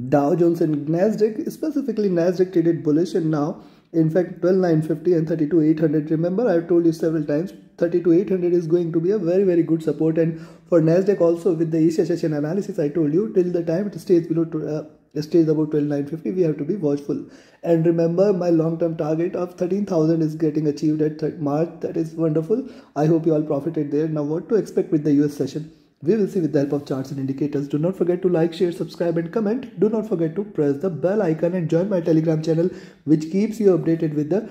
Dow Jones and Nasdaq, specifically Nasdaq traded bullish, and now in fact 12,950 and 32,800. Remember, I've told you several times 32,800 is going to be a very good support, and for Nasdaq also with the Asia session analysis I told you till the time it stays below stays above 12,950 we have to be watchful. And remember, my long-term target of 13,000 is getting achieved at March. That is wonderful. I hope you all profited there. Now what to expect with the US session? We will see with the help of charts and indicators. Do not forget to like, share, subscribe and comment. Do not forget to press the bell icon and join my Telegram channel, which keeps you updated with the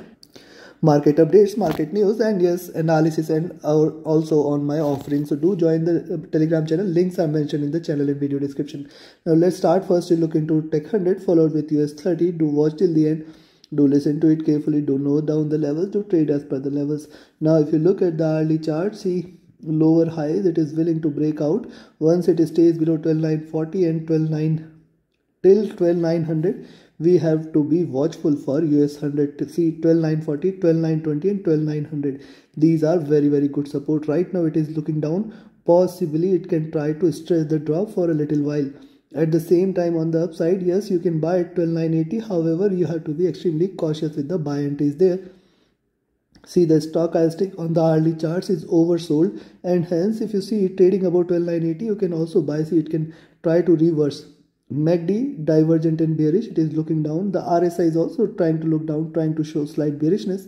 market updates, market news, and yes, analysis, and also on my offerings. So do join the Telegram channel. Links are mentioned in the channel and video description. Now let's start first to look into Tech 100 followed with US 30. Do watch till the end. Do listen to it carefully. Do note down the levels. Do trade as per the levels. Now if you look at the hourly chart, see lower highs, it is willing to break out. Once it stays below 12,940 and 12,900, we have to be watchful for US 100 to see 12,940, 12,920 and 12,900. These are very good support. Right now it is looking down. Possibly it can try to stretch the drop for a little while. At the same time, on the upside, yes, you can buy at 12,980. However, you have to be extremely cautious with the buy entries there. See, the stochastic on the hourly charts is oversold, and hence if you see it trading about 12,980, you can also buy. See, it can try to reverse. MACD divergent and bearish, it is looking down. The RSI is also trying to look down, trying to show slight bearishness.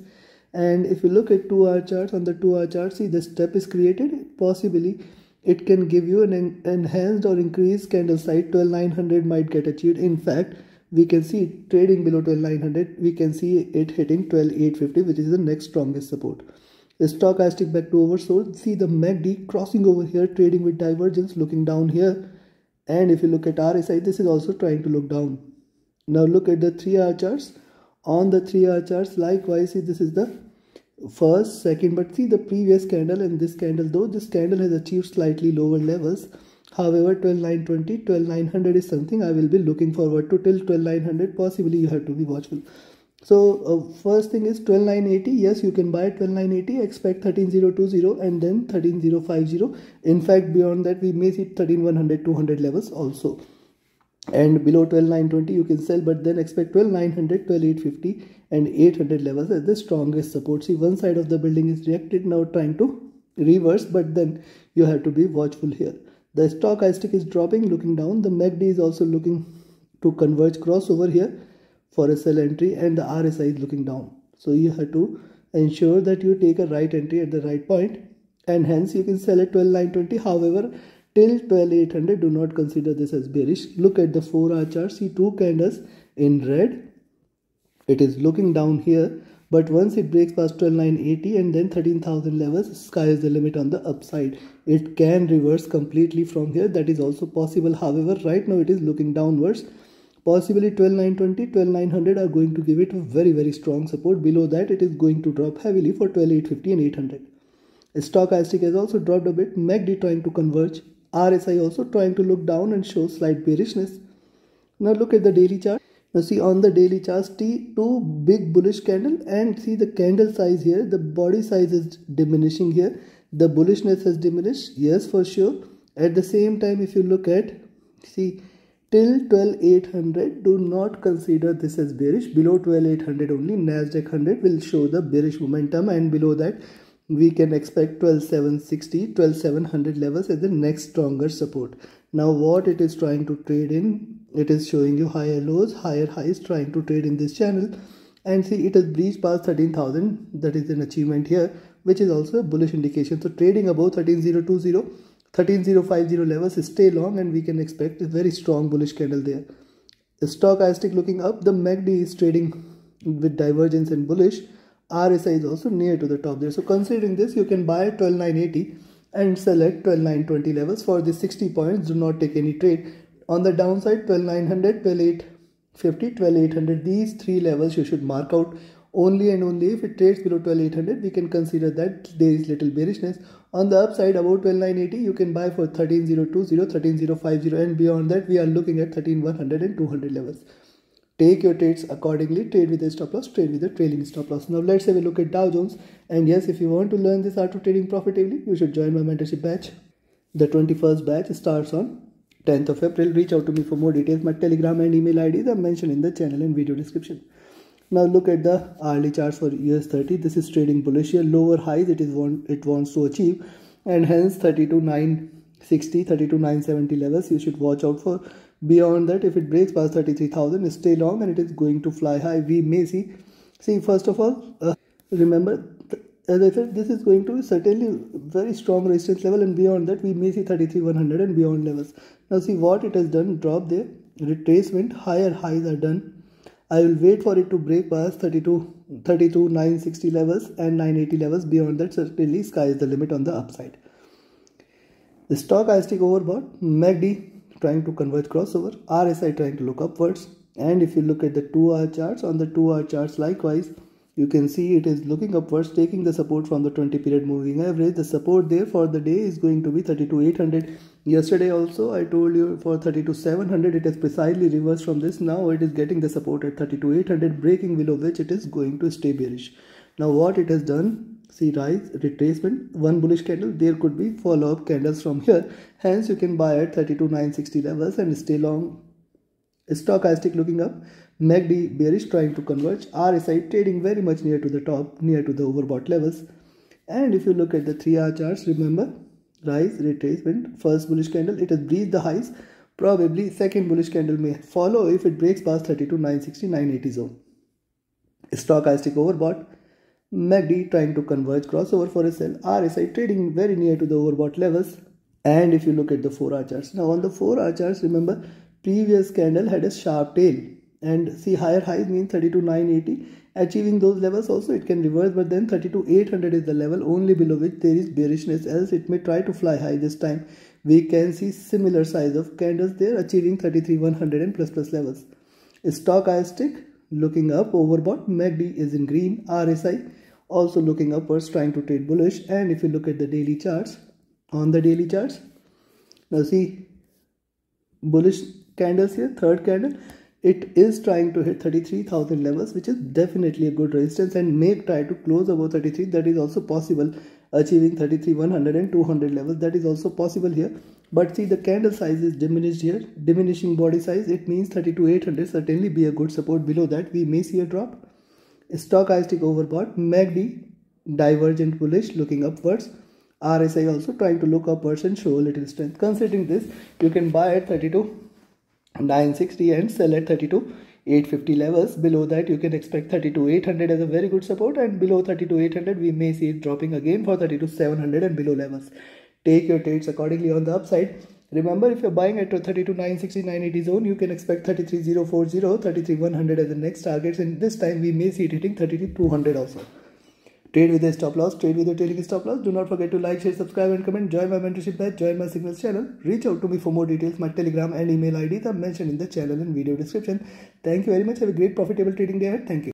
And if you look at 2-hour charts, on the 2-hour chart, see the step is created. Possibly it can give you an enhanced or increased candle size. 12,900 might get achieved. In fact, we can see it trading below 12,900. We can see it hitting 12,850, which is the next strongest support. The stochastic back to oversold. See the MACD crossing over here, trading with divergence, looking down here. And if you look at RSI, this is also trying to look down. Now look at the 3-hour charts. On the 3-hour charts, likewise, see this is the first, second, but see the previous candle and this candle, though this candle has achieved slightly lower levels. However, 12,920, 12,900 is something I will be looking forward to. Till 12,900, possibly you have to be watchful. So first thing is 12,980. Yes, you can buy 12,980. Expect 13,020 and then 13,050. In fact, beyond that, we may see 13,100, 200 levels also. And below 12,920, you can sell, but then expect 12,900, 12,850 and 800 levels as the strongest support. See, one side of the building is reacted, now trying to reverse, but then you have to be watchful here. The stochastic is dropping, looking down. The MACD is also looking to converge crossover here for a sell entry, and the RSI is looking down. So you have to ensure that you take a right entry at the right point, and hence you can sell at 12,920. However, till 12,800, do not consider this as bearish. Look at the 4-hour chart. See two candles in red. It is looking down here, but once it breaks past 12,980 and then 13,000 levels, sky is the limit on the upside. It can reverse completely from here. That is also possible. However, right now it is looking downwards. Possibly 12,920, 12,900 are going to give it a very strong support. Below that, it is going to drop heavily for 12,850 and 800. Stochastic has also dropped a bit. MACD trying to converge. RSI also trying to look down and show slight bearishness. Now look at the daily chart. Now see on the daily chart, two big bullish candle, and see the candle size here. The body size is diminishing here. The bullishness has diminished. Yes, for sure. At the same time, if you look at, see, till 12,800, do not consider this as bearish. Below 12,800 only, Nasdaq 100 will show the bearish momentum, and below that, we can expect 12,760, 12,700 levels as the next stronger support. Now what it is trying to trade in, it is showing you higher lows, higher highs, trying to trade in this channel. And see, it has breached past 13,000. That is an achievement here, which is also a bullish indication. So trading above 13,020, 13,050 levels, stay long, and we can expect a very strong bullish candle there. The stochastic looking up. The MACD is trading with divergence and bullish. RSI is also near to the top there. So considering this, you can buy at 12,980 and sell at 12,920 levels. For the 60 points, do not take any trade. On the downside, 12,900, 12,850, 12,800. These three levels you should mark out. Only and only if it trades below 12,800, we can consider that there is little bearishness. On the upside, about 12,980, you can buy for 13,020, 13,050, and beyond that, we are looking at 13,100 and 200 levels. Take your trades accordingly. Trade with a stop loss, trade with a trailing stop loss. Now let's have a look at Dow Jones. And yes, if you want to learn this art of trading profitably, you should join my mentorship batch. The 21st batch starts on 10th of April. Reach out to me for more details. My Telegram and email IDs are mentioned in the channel and video description. Now look at the hourly charts for US 30. This is trading bullish here. Lower highs it wants to achieve, and hence 32,960, 32,970 levels you should watch out for. Beyond that, if it breaks past 33,000, stay long and it is going to fly high. We may see first of all, remember, as I said, this is going to be certainly very strong resistance level, and beyond that we may see 33,100 and beyond levels. Now see what it has done, drop there, retracement, higher highs are done. I will wait for it to break past 32,960 levels and 980 levels. Beyond that, certainly sky is the limit on the upside. The stochastic overbought, MACD trying to converge crossover, RSI trying to look upwards. And if you look at the 2-hour charts, on the 2-hour charts likewise, you can see it is looking upwards, taking the support from the 20 period moving average. The support there for the day is going to be 32,800. Yesterday also I told you for 32,700, it has precisely reversed from this. Now it is getting the support at 32,800, breaking below which it is going to stay bearish. Now what it has done, see rise, retracement, one bullish candle, there could be follow-up candles from here. Hence you can buy at 32,960 levels and stay long. Stochastic looking up, MACD bearish trying to converge, RSI trading very much near to the top, near to the overbought levels. And if you look at the 3-hour charts, remember, rise, retracement, first bullish candle, it has breached the highs. Probably second bullish candle may follow if it breaks past 32,960, 980 zone. Stochastic overbought, MACD trying to converge crossover for a sell, RSI trading very near to the overbought levels. And if you look at the 4-hour charts, now on the 4-hour charts, remember, previous candle had a sharp tail, and see higher highs means 32,980. Achieving those levels also it can reverse, but then 32,800 is the level only below which there is bearishness, else it may try to fly high. This time we can see similar size of candles there achieving 33,100 and plus levels. Stochastic looking up, overbought, MACD is in green, RSI also looking upwards trying to trade bullish. And if you look at the daily charts, on the daily charts, now see bullish candles here, third candle, it is trying to hit 33,000 levels, which is definitely a good resistance, and may try to close above 33. That is also possible, achieving 33,100 and 200 levels, that is also possible here. But see the candle size is diminished here, diminishing body size, it means 32,800 certainly be a good support. Below that we may see a drop. Stochastic overbought, MACD divergent bullish looking upwards, RSI also trying to look upwards and show a little strength. Considering this, you can buy at 32,960 and sell at 32,850 levels. Below that you can expect 32,800 as a very good support, and below 32,800 we may see it dropping again for 32,700 and below levels. Take your trades accordingly on the upside. Remember, if you're buying at 32,960, 980 zone, you can expect 33,040, 33,100 as the next targets, and this time we may see it hitting 32,200 also. Trade with a stop loss, trade with a trailing stop loss. Do not forget to like, share, subscribe and comment. Join my mentorship batch, join my signals channel. Reach out to me for more details. My Telegram and email IDs are mentioned in the channel and video description. Thank you very much. Have a great profitable trading day ahead. Thank you.